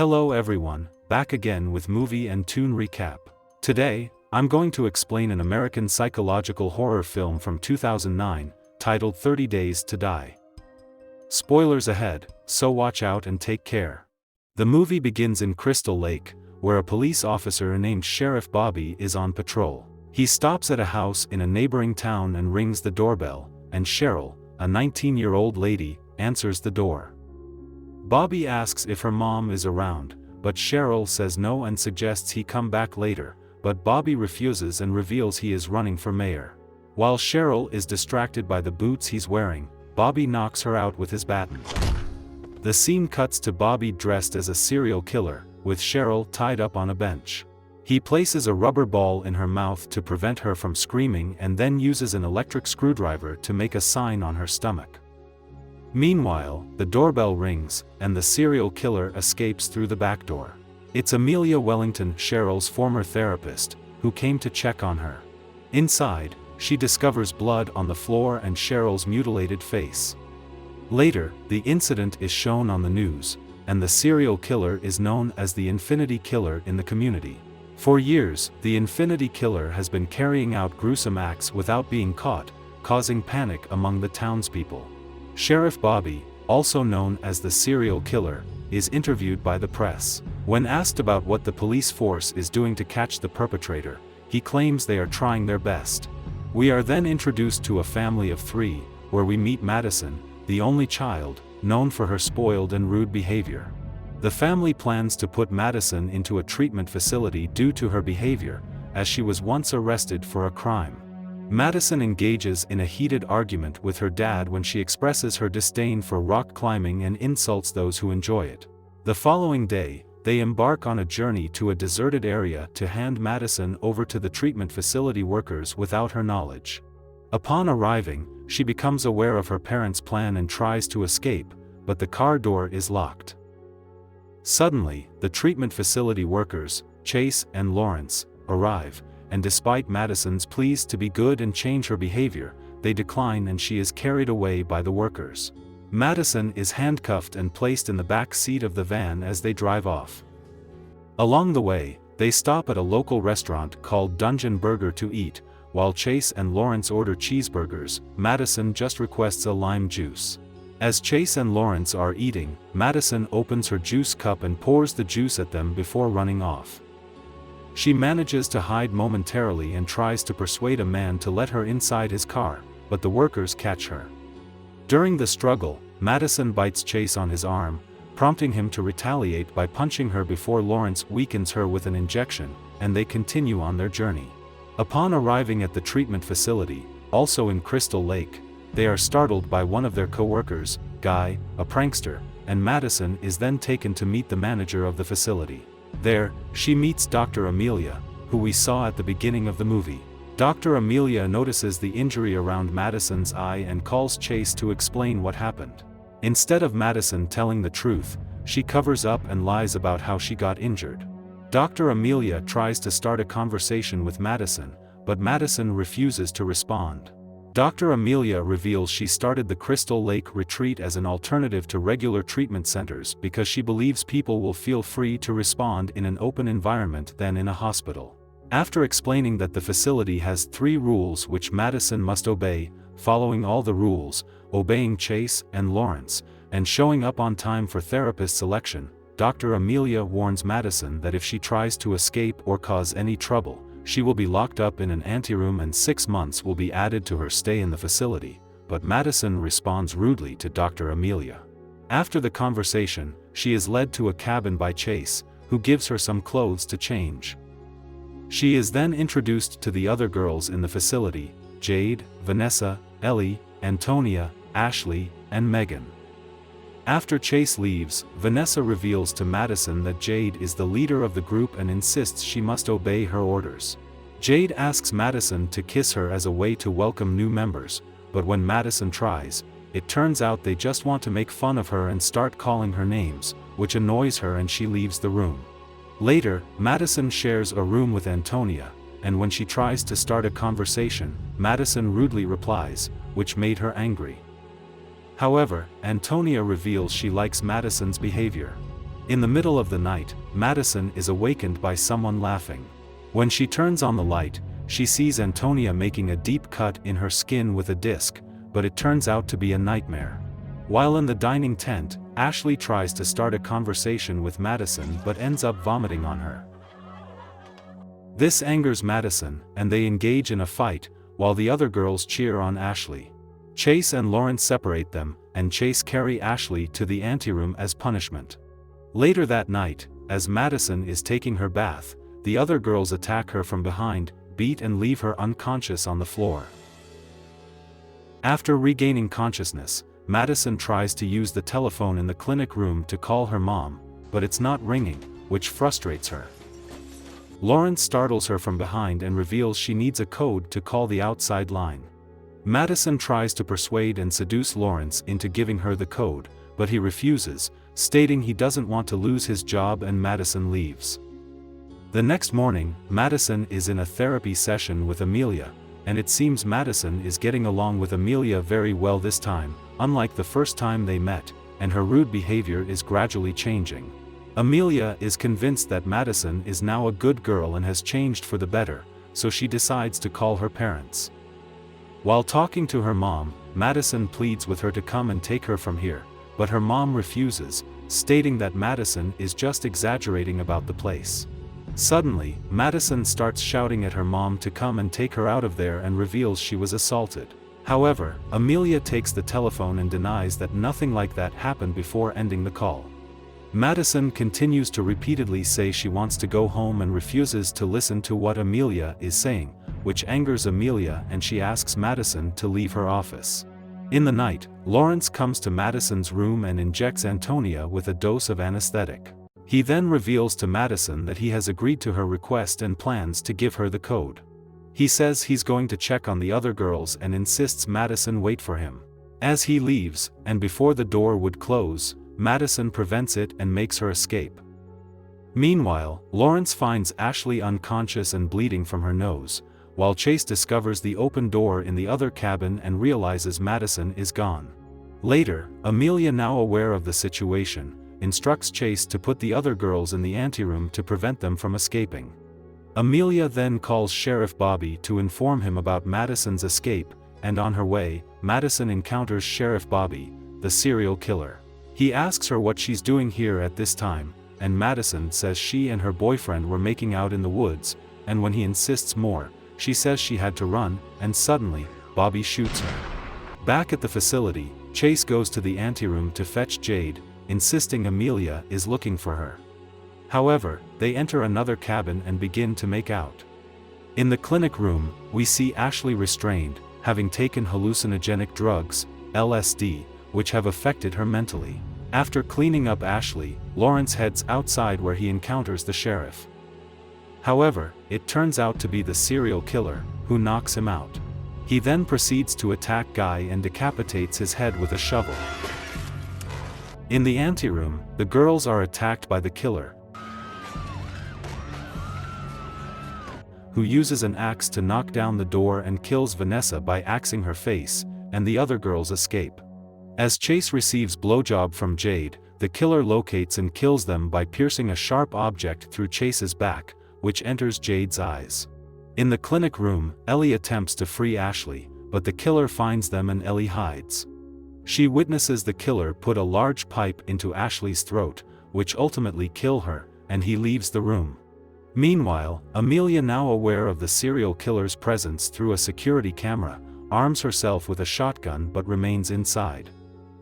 Hello everyone, back again with movie and tune recap. Today, I'm going to explain an American psychological horror film from 2009, titled 30 Days to Die. Spoilers ahead, so watch out and take care. The movie begins in Crystal Lake, where a police officer named Sheriff Bobby is on patrol. He stops at a house in a neighboring town and rings the doorbell, and Cheryl, a 19-year-old lady, answers the door. Bobby asks if her mom is around, but Cheryl says no and suggests he come back later, but Bobby refuses and reveals he is running for mayor. While Cheryl is distracted by the boots he's wearing, Bobby knocks her out with his baton. The scene cuts to Bobby dressed as a serial killer, with Cheryl tied up on a bench. He places a rubber ball in her mouth to prevent her from screaming and then uses an electric screwdriver to make a sign on her stomach. Meanwhile, the doorbell rings, and the serial killer escapes through the back door. It's Amelia Wellington, Cheryl's former therapist, who came to check on her. Inside, she discovers blood on the floor and Cheryl's mutilated face. Later, the incident is shown on the news, and the serial killer is known as the Infinity Killer in the community. For years, the Infinity Killer has been carrying out gruesome acts without being caught, causing panic among the townspeople. Sheriff Bobby, also known as the serial killer, is interviewed by the press. When asked about what the police force is doing to catch the perpetrator, he claims they are trying their best. We are then introduced to a family of 3, where we meet Madison, the only child, known for her spoiled and rude behavior. The family plans to put Madison into a treatment facility due to her behavior, as she was once arrested for a crime. Madison engages in a heated argument with her dad when she expresses her disdain for rock climbing and insults those who enjoy it. The following day, they embark on a journey to a deserted area to hand Madison over to the treatment facility workers without her knowledge. Upon arriving, she becomes aware of her parents' plan and tries to escape, but the car door is locked. Suddenly, the treatment facility workers, Chase and Lawrence, arrive, and despite Madison's pleas to be good and change her behavior, they decline and she is carried away by the workers. Madison is handcuffed and placed in the back seat of the van as they drive off. Along the way, they stop at a local restaurant called Dungeon Burger to eat. While Chase and Lawrence order cheeseburgers, Madison just requests a lime juice. As Chase and Lawrence are eating, Madison opens her juice cup and pours the juice at them before running off. She manages to hide momentarily and tries to persuade a man to let her inside his car, but the workers catch her. During the struggle, Madison bites Chase on his arm, prompting him to retaliate by punching her before Lawrence weakens her with an injection, and they continue on their journey. Upon arriving at the treatment facility, also in Crystal Lake, they are startled by one of their co-workers, Guy, a prankster, and Madison is then taken to meet the manager of the facility. There, she meets Dr. Amelia, who we saw at the beginning of the movie. Dr. Amelia notices the injury around Madison's eye and calls Chase to explain what happened. Instead of Madison telling the truth, she covers up and lies about how she got injured. Dr. Amelia tries to start a conversation with Madison, but Madison refuses to respond. Dr. Amelia reveals she started the Crystal Lake retreat as an alternative to regular treatment centers because she believes people will feel free to respond in an open environment than in a hospital. After explaining that the facility has 3 rules which Madison must obey, following all the rules, obeying Chase and Lawrence, and showing up on time for therapist selection, Dr. Amelia warns Madison that if she tries to escape or cause any trouble, she will be locked up in an anteroom and 6 months will be added to her stay in the facility, but Madison responds rudely to Dr. Amelia. After the conversation, she is led to a cabin by Chase, who gives her some clothes to change. She is then introduced to the other girls in the facility, Jade, Vanessa, Ellie, Antonia, Ashley, and Megan. After Chase leaves, Vanessa reveals to Madison that Jade is the leader of the group and insists she must obey her orders. Jade asks Madison to kiss her as a way to welcome new members, but when Madison tries, it turns out they just want to make fun of her and start calling her names, which annoys her and she leaves the room. Later, Madison shares a room with Antonia, and when she tries to start a conversation, Madison rudely replies, which made her angry. However, Antonia reveals she likes Madison's behavior. In the middle of the night, Madison is awakened by someone laughing. When she turns on the light, she sees Antonia making a deep cut in her skin with a disc, but it turns out to be a nightmare. While in the dining tent, Ashley tries to start a conversation with Madison but ends up vomiting on her. This angers Madison, and they engage in a fight, while the other girls cheer on Ashley. Chase and Lawrence separate them, and Chase carry Ashley to the anteroom as punishment. Later that night, as Madison is taking her bath, the other girls attack her from behind, beat and leave her unconscious on the floor. After regaining consciousness, Madison tries to use the telephone in the clinic room to call her mom, but it's not ringing, which frustrates her. Lawrence startles her from behind and reveals she needs a code to call the outside line. Madison tries to persuade and seduce Lawrence into giving her the code, but he refuses, stating he doesn't want to lose his job, and Madison leaves. The next morning, Madison is in a therapy session with Amelia, and it seems Madison is getting along with Amelia very well this time, unlike the first time they met, and her rude behavior is gradually changing. Amelia is convinced that Madison is now a good girl and has changed for the better, so she decides to call her parents. While talking to her mom, Madison pleads with her to come and take her from here, but her mom refuses, stating that Madison is just exaggerating about the place. Suddenly, Madison starts shouting at her mom to come and take her out of there and reveals she was assaulted. However, Amelia takes the telephone and denies that nothing like that happened before ending the call. Madison continues to repeatedly say she wants to go home and refuses to listen to what Amelia is saying, which angers Amelia, and she asks Madison to leave her office. In the night, Lawrence comes to Madison's room and injects Antonia with a dose of anesthetic. He then reveals to Madison that he has agreed to her request and plans to give her the code. He says he's going to check on the other girls and insists Madison wait for him. As he leaves, and before the door would close, Madison prevents it and makes her escape. Meanwhile, Lawrence finds Ashley unconscious and bleeding from her nose, while Chase discovers the open door in the other cabin and realizes Madison is gone. Later, Amelia, now aware of the situation, instructs Chase to put the other girls in the anteroom to prevent them from escaping. Amelia then calls Sheriff Bobby to inform him about Madison's escape, and on her way, Madison encounters Sheriff Bobby, the serial killer. He asks her what she's doing here at this time, and Madison says she and her boyfriend were making out in the woods, and when he insists more, she says she had to run, and suddenly, Bobby shoots her. Back at the facility, Chase goes to the anteroom to fetch Jade, insisting Amelia is looking for her. However, they enter another cabin and begin to make out. In the clinic room, we see Ashley restrained, having taken hallucinogenic drugs, LSD, which have affected her mentally. After cleaning up Ashley, Lawrence heads outside where he encounters the sheriff. However, it turns out to be the serial killer, who knocks him out. He then proceeds to attack Guy and decapitates his head with a shovel. In the anteroom, the girls are attacked by the killer, who uses an axe to knock down the door and kills Vanessa by axing her face, and the other girls escape. As Chase receives blowjob from Jade, the killer locates and kills them by piercing a sharp object through Chase's back, which enters Jade's eyes. In the clinic room, Ellie attempts to free Ashley, but the killer finds them and Ellie hides. She witnesses the killer put a large pipe into Ashley's throat, which ultimately kill her, and he leaves the room. Meanwhile, Amelia, now aware of the serial killer's presence through a security camera, arms herself with a shotgun but remains inside.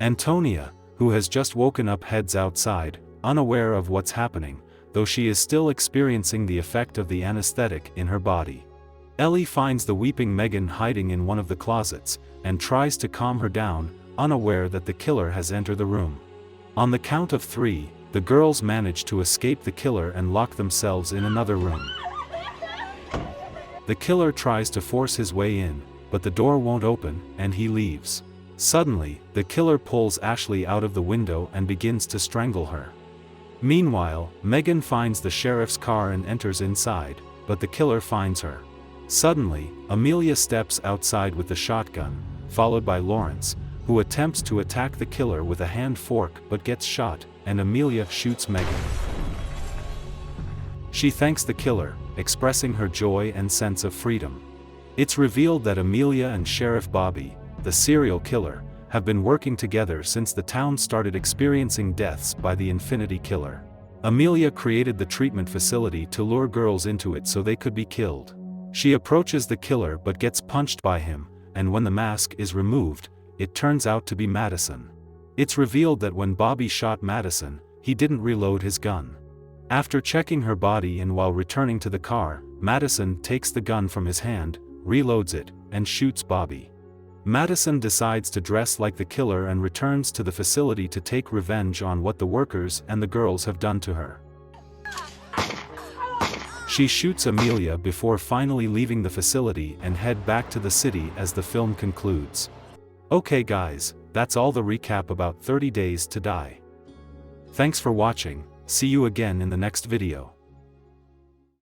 Antonia, who has just woken up, heads outside, unaware of what's happening, though she is still experiencing the effect of the anesthetic in her body. Ellie finds the weeping Megan hiding in one of the closets, and tries to calm her down, unaware that the killer has entered the room. On the count of 3, the girls manage to escape the killer and lock themselves in another room. The killer tries to force his way in, but the door won't open, and he leaves. Suddenly, the killer pulls Ashley out of the window and begins to strangle her. Meanwhile, Megan finds the sheriff's car and enters inside, but the killer finds her. Suddenly, Amelia steps outside with the shotgun, followed by Lawrence, who attempts to attack the killer with a hand fork but gets shot, and Amelia shoots Megan. She thanks the killer, expressing her joy and sense of freedom. It's revealed that Amelia and Sheriff Bobby, the serial killer, have been working together since the town started experiencing deaths by the Infinity Killer. Amelia created the treatment facility to lure girls into it so they could be killed. She approaches the killer but gets punched by him, and when the mask is removed, it turns out to be Madison. It's revealed that when Bobby shot Madison, he didn't reload his gun. After checking her body and while returning to the car, Madison takes the gun from his hand, reloads it, and shoots Bobby. Madison decides to dress like the killer and returns to the facility to take revenge on what the workers and the girls have done to her. She shoots Amelia before finally leaving the facility and head back to the city as the film concludes. Okay guys, that's all the recap about 30 Days to Die. Thanks for watching, see you again in the next video.